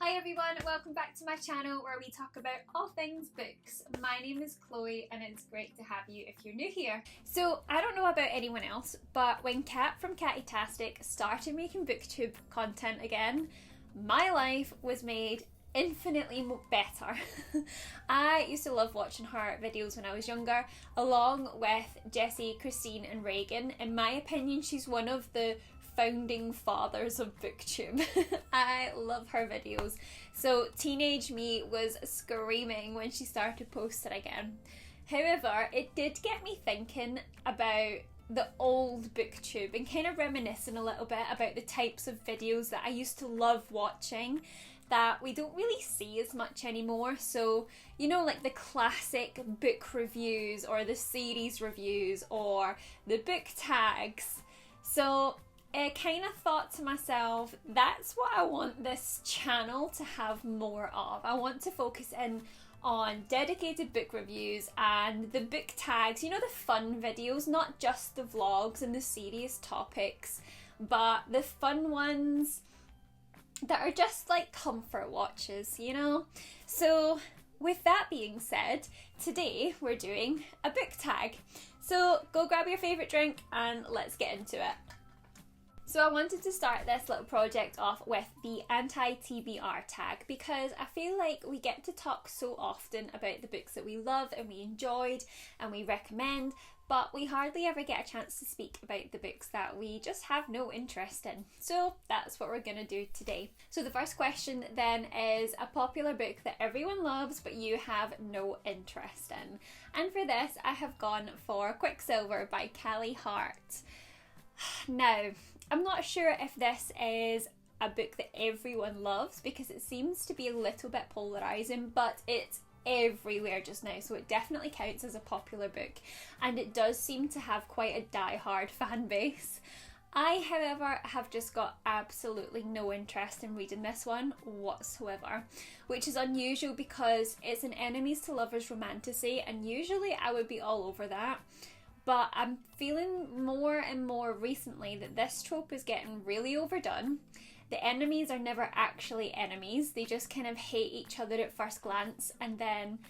Hi everyone, welcome back to my channel where we talk about all things books. My name is Chloe and it's great to have you if you're new here. So I don't know about anyone else, but when Kat from Catty-tastic started making booktube content again, my life was made infinitely better. I used to love watching her videos when I was younger, along with Jessie, Christine and Reagan. In my opinion, she's one of the founding fathers of booktube. I love her videos. So teenage me was screaming when she started posting again. However, it did get me thinking about the old booktube and kind of reminiscing a little bit about the types of videos that I used to love watching that we don't really see as much anymore. So, you know, like the classic book reviews or the series reviews or the book tags. So I kind of thought to myself, that's what I want this channel to have more of. I want to focus in on dedicated book reviews and the book tags, you know, the fun videos, not just the vlogs and the serious topics, but the fun ones that are just like comfort watches, you know? So with that being said, today we're doing a book tag. So go grab your favourite drink and let's get into it. So I wanted to start this little project off with the Anti-TBR tag because I feel like we get to talk so often about the books that we love and we enjoyed and we recommend, but we hardly ever get a chance to speak about the books that we just have no interest in. So that's what we're going to do today. So the first question then is a popular book that everyone loves but you have no interest in. And for this I have gone for Quicksilver by Callie Hart. Now, I'm not sure if this is a book that everyone loves because it seems to be a little bit polarising, but it's everywhere just now, so it definitely counts as a popular book and it does seem to have quite a die-hard fan base. I, however, have just got absolutely no interest in reading this one whatsoever, which is unusual because it's an enemies to lovers romantasy and usually I would be all over that. But I'm feeling more and more recently that this trope is getting really overdone. The enemies are never actually enemies. They just kind of hate each other at first glance and then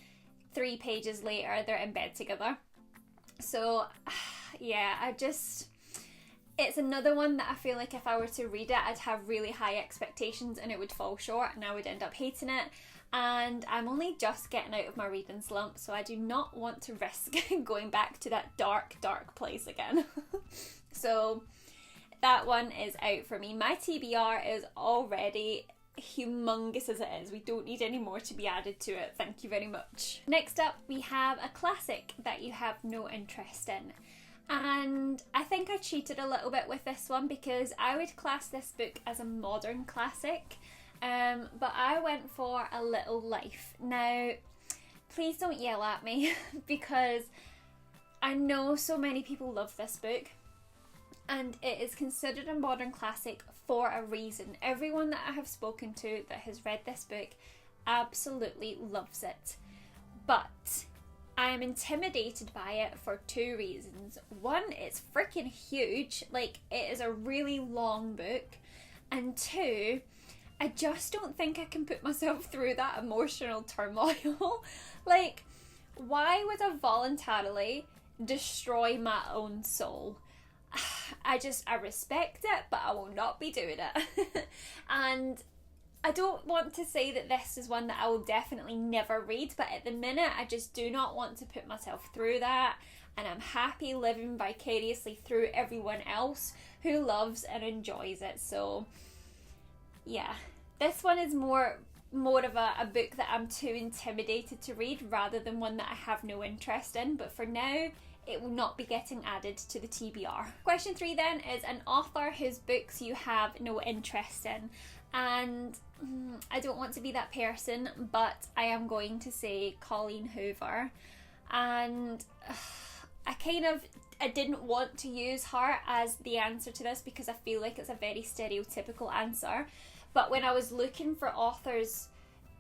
3 pages later they're in bed together. So yeah, it's another one that I feel like if I were to read it, I'd have really high expectations and it would fall short and I would end up hating it. And I'm only just getting out of my reading slump, so I do not want to risk going back to that dark, dark place again. So that one is out for me. My TBR is already humongous as it is. We don't need any more to be added to it. Thank you very much. Next up, we have a classic that you have no interest in. And I think I cheated a little bit with this one because I would class this book as a modern classic. But I went for A Little Life. Now, please don't yell at me because I know so many people love this book and it is considered a modern classic for a reason. Everyone that I have spoken to that has read this book absolutely loves it. But I am intimidated by it for 2 reasons. One, it's freaking huge, like it is a really long book. And 2, I just don't think I can put myself through that emotional turmoil. Like, why would I voluntarily destroy my own soul? I respect it, but I will not be doing it. And I don't want to say that this is one that I will definitely never read, but at the minute I just do not want to put myself through that, and I'm happy living vicariously through everyone else who loves and enjoys it. So yeah, this one is more of a book that I'm too intimidated to read rather than one that I have no interest in, but for now it will not be getting added to the TBR. Question 3 then is an author whose books you have no interest in. And I don't want to be that person, but I am going to say Colleen Hoover. And I didn't want to use her as the answer to this because I feel like it's a very stereotypical answer. But when I was looking for authors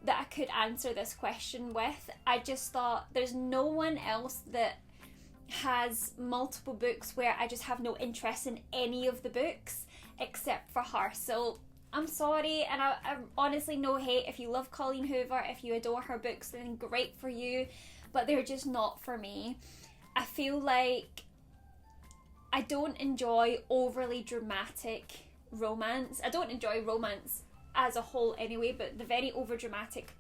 that I could answer this question with, I just thought there's no one else that has multiple books where I just have no interest in any of the books except for her. So I'm sorry, and I honestly no hate. If you love Colleen Hoover, if you adore her books, then great for you, but they're just not for me. I feel like I don't enjoy overly dramatic romance. I don't enjoy romance as a whole anyway, but the very over dramatic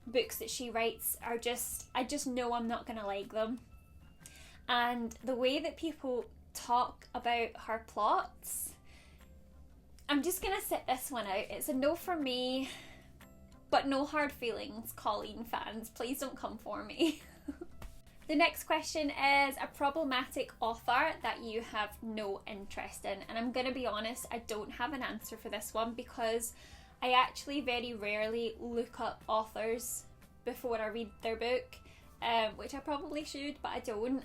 books that she writes are just, I just know I'm not gonna like them. And the way that people talk about her plots, I'm just gonna sit this one out. It's a no for me, but no hard feelings, Colleen fans. Please don't come for me. The next question is a problematic author that you have no interest in. And I'm gonna be honest, I don't have an answer for this one because I actually very rarely look up authors before I read their book, which I probably should, but I don't.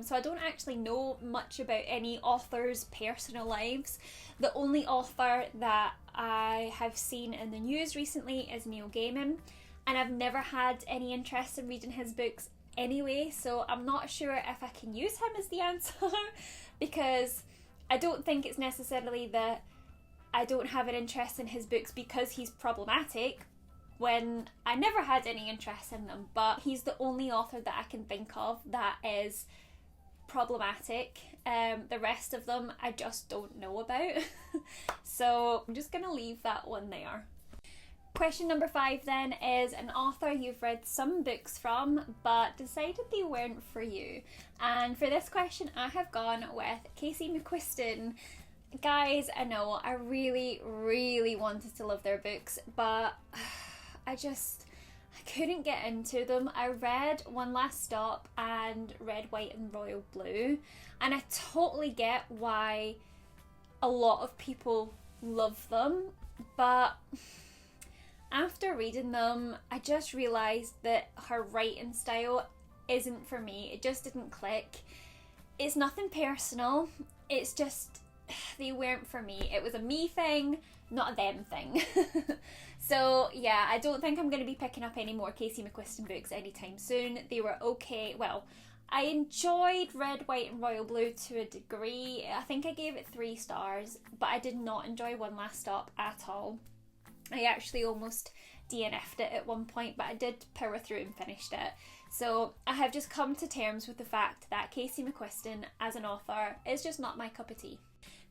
So I don't actually know much about any authors' personal lives. The only author that I have seen in the news recently is Neil Gaiman, and I've never had any interest in reading his books anyway, so I'm not sure if I can use him as the answer because I don't think it's necessarily that I don't have an interest in his books because he's problematic, when I never had any interest in them, but he's the only author that I can think of that is problematic. The rest of them I just don't know about. So I'm just gonna leave that one there. Question number 5 then is an author you've read some books from but decided they weren't for you. And for this question I have gone with Casey McQuiston. Guys, I know I really wanted to love their books, but I couldn't get into them. I read One Last Stop and Red, White and Royal Blue, and I totally get why a lot of people love them, but after reading them, I just realised that her writing style isn't for me. It just didn't click. It's nothing personal. It's just, they weren't for me. It was a me thing, not a them thing. So yeah, I don't think I'm going to be picking up any more Casey McQuiston books anytime soon. They were okay. Well, I enjoyed Red, White and Royal Blue to a degree. I think I gave it 3 stars, but I did not enjoy One Last Stop at all. I actually almost DNF'd it at one point, but I did power through and finished it. So I have just come to terms with the fact that Casey McQuiston as an author is just not my cup of tea.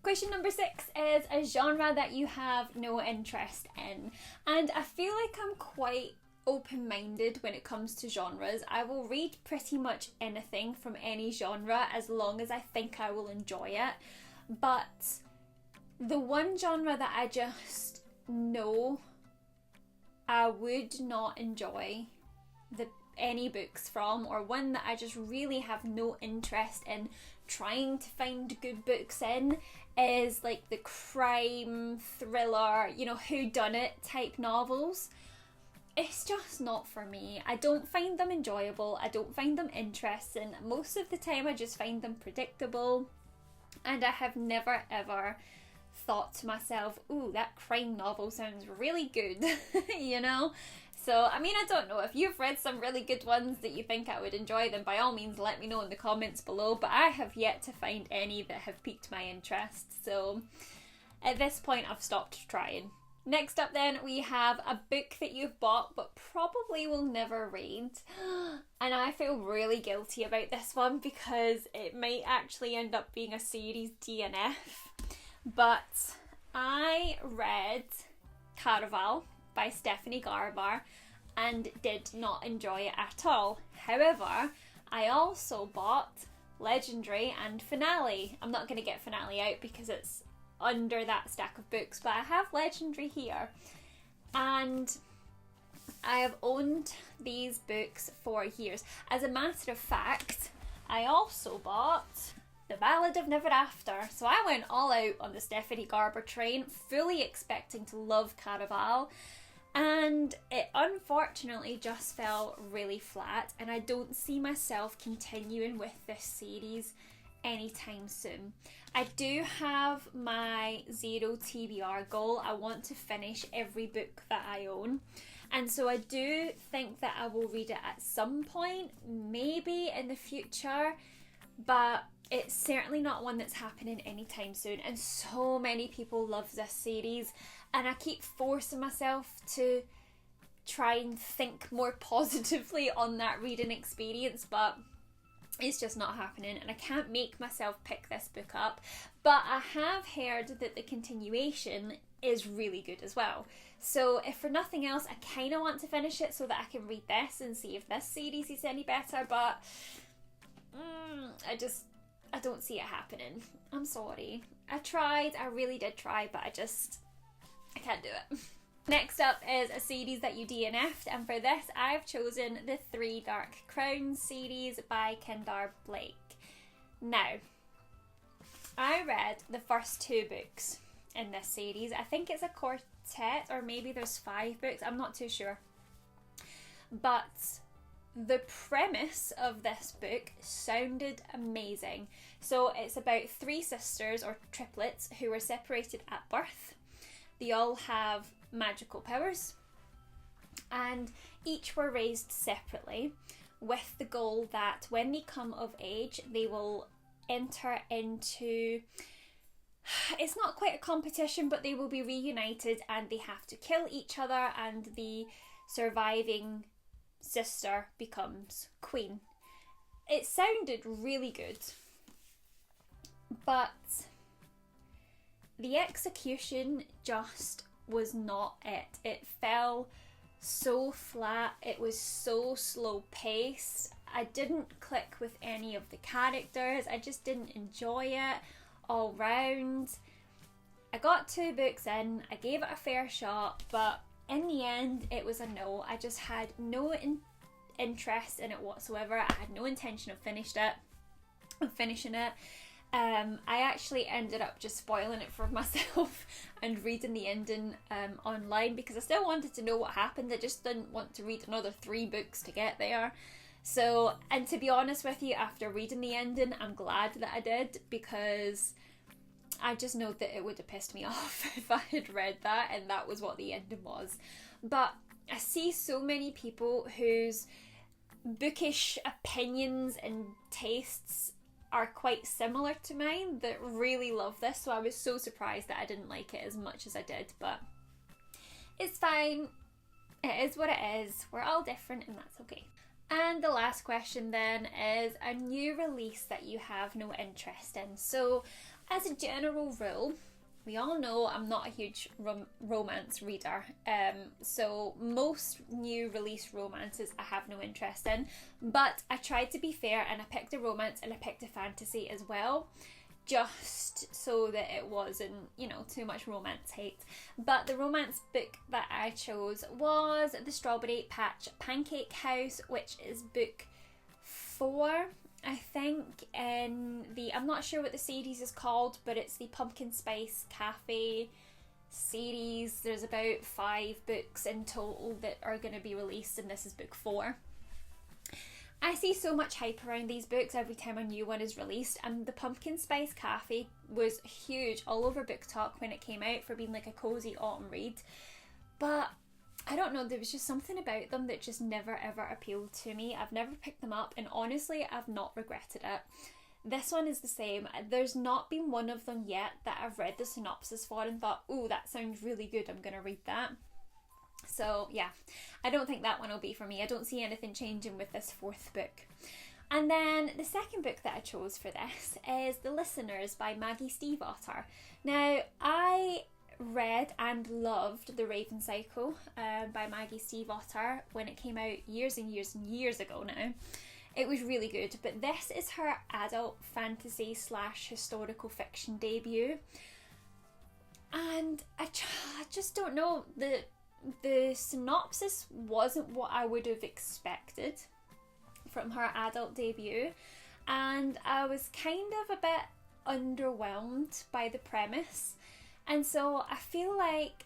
Question number 6 is a genre that you have no interest in. And I feel like I'm quite open-minded when it comes to genres. I will read pretty much anything from any genre as long as I think I will enjoy it. But the one genre that I just know I would not enjoy any books from, or one that I just really have no interest in trying to find good books in, is like the crime, thriller, you know, whodunit type novels. It's just not for me. I don't find them enjoyable. I don't find them interesting. Most of the time I just find them predictable, and I have never ever thought to myself, ooh, that crime novel sounds really good, you know? So, I mean, I don't know. If you've read some really good ones that you think I would enjoy, then by all means let me know in the comments below, but I have yet to find any that have piqued my interest. So, at this point, I've stopped trying. Next up then, we have a book that you've bought but probably will never read. And I feel really guilty about this one because it might actually end up being a series DNF. But I read Caraval by Stephanie Garber and did not enjoy it at all. However, I also bought Legendary and Finale. I'm not going to get Finale out because it's under that stack of books, but I have Legendary here. And I have owned these books for years. As a matter of fact, I also bought The Ballad of Never After. So I went all out on the Stephanie Garber train, fully expecting to love Caraval, and it unfortunately just fell really flat, and I don't see myself continuing with this series anytime soon. I do have my 0 TBR goal. I want to finish every book that I own, and so I do think that I will read it at some point, maybe in the future, but it's certainly not one that's happening anytime soon. And so many people love this series, and I keep forcing myself to try and think more positively on that reading experience, but it's just not happening, and I can't make myself pick this book up. But I have heard that the continuation is really good as well. So if for nothing else, I kind of want to finish it so that I can read this and see if this series is any better, but I don't see it happening. I'm sorry. I tried, I really did try, but I can't do it. Next up is a series that you DNF'd, and for this I've chosen the Three Dark Crowns series by Kendar Blake. Now, I read the first 2 books in this series. I think it's a quartet, or maybe there's 5 books, I'm not too sure. But the premise of this book sounded amazing. So it's about 3 sisters, or triplets, who were separated at birth. They all have magical powers, and each were raised separately with the goal that when they come of age they will enter into, it's not quite a competition, but they will be reunited and they have to kill each other, and the surviving sister becomes queen. It sounded really good, but the execution just was not it. It fell so flat, it was so slow paced. I didn't click with any of the characters, I just didn't enjoy it all round. I got 2 books in, I gave it a fair shot, but in the end it was a no. I just had no interest in it whatsoever. I had no intention of finishing it. I actually ended up just spoiling it for myself and reading the ending online, because I still wanted to know what happened. I just didn't want to read another 3 books to get there. So, and to be honest with you, after reading the ending, I'm glad that I did, because I just know that it would have pissed me off if I had read that and that was what the ending was. But I see so many people whose bookish opinions and tastes are quite similar to mine that really love this, so I was so surprised that I didn't like it as much as I did, but it's fine. It is what it is. We're all different and that's okay. And the last question then is a new release that you have no interest in. So as a general rule, we all know I'm not a huge romance reader, so most new release romances I have no interest in, but I tried to be fair and I picked a romance and I picked a fantasy as well, just so that it wasn't, you know, too much romance hate. But the romance book that I chose was The Strawberry Patch Pancake House, which is book 4, I think, in the, I'm not sure what the series is called, but it's the Pumpkin Spice Cafe series. There's about 5 books in total that are going to be released, and this is book 4. I see so much hype around these books every time a new one is released, and the Pumpkin Spice Cafe was huge all over Booktok when it came out for being like a cozy autumn read, but I don't know, there was just something about them that just never ever appealed to me. I've never picked them up, and honestly I've not regretted it. This one is the same. There's not been one of them yet that I've read the synopsis for and thought, oh, that sounds really good, I'm gonna read that. So yeah, I don't think that one will be for me. I don't see anything changing with this 4th book. And then the second book that I chose for this is The Listeners by Maggie Stiefvater. Now, I read and loved The Raven Cycle by Maggie Stiefvater when it came out years and years and years ago now. It was really good, but this is her adult fantasy / historical fiction debut, and I just don't know, the synopsis wasn't what I would have expected from her adult debut, and I was kind of a bit underwhelmed by the premise, and so I feel like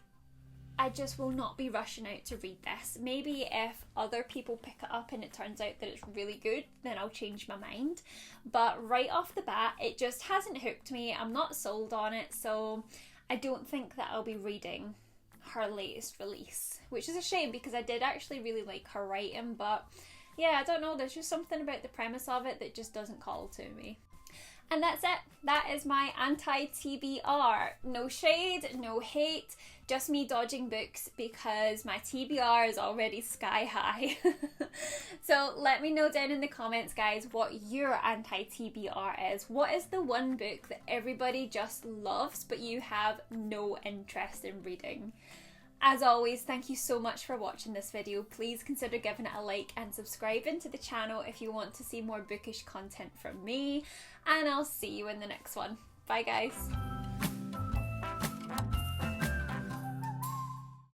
I just will not be rushing out to read this. Maybe if other people pick it up and it turns out that it's really good, then I'll change my mind, but right off the bat it just hasn't hooked me. I'm not sold on it, so I don't think that I'll be reading her latest release, which is a shame because I did actually really like her writing, but yeah, I don't know, there's just something about the premise of it that just doesn't call to me. And that's it. That is my anti-TBR. No shade, no hate, just me dodging books because my TBR is already sky high. So let me know down in the comments, guys, what your anti-TBR is. What is the one book that everybody just loves but you have no interest in reading? As always, thank you so much for watching this video. Please consider giving it a like and subscribing to the channel if you want to see more bookish content from me. And I'll see you in the next one. Bye guys.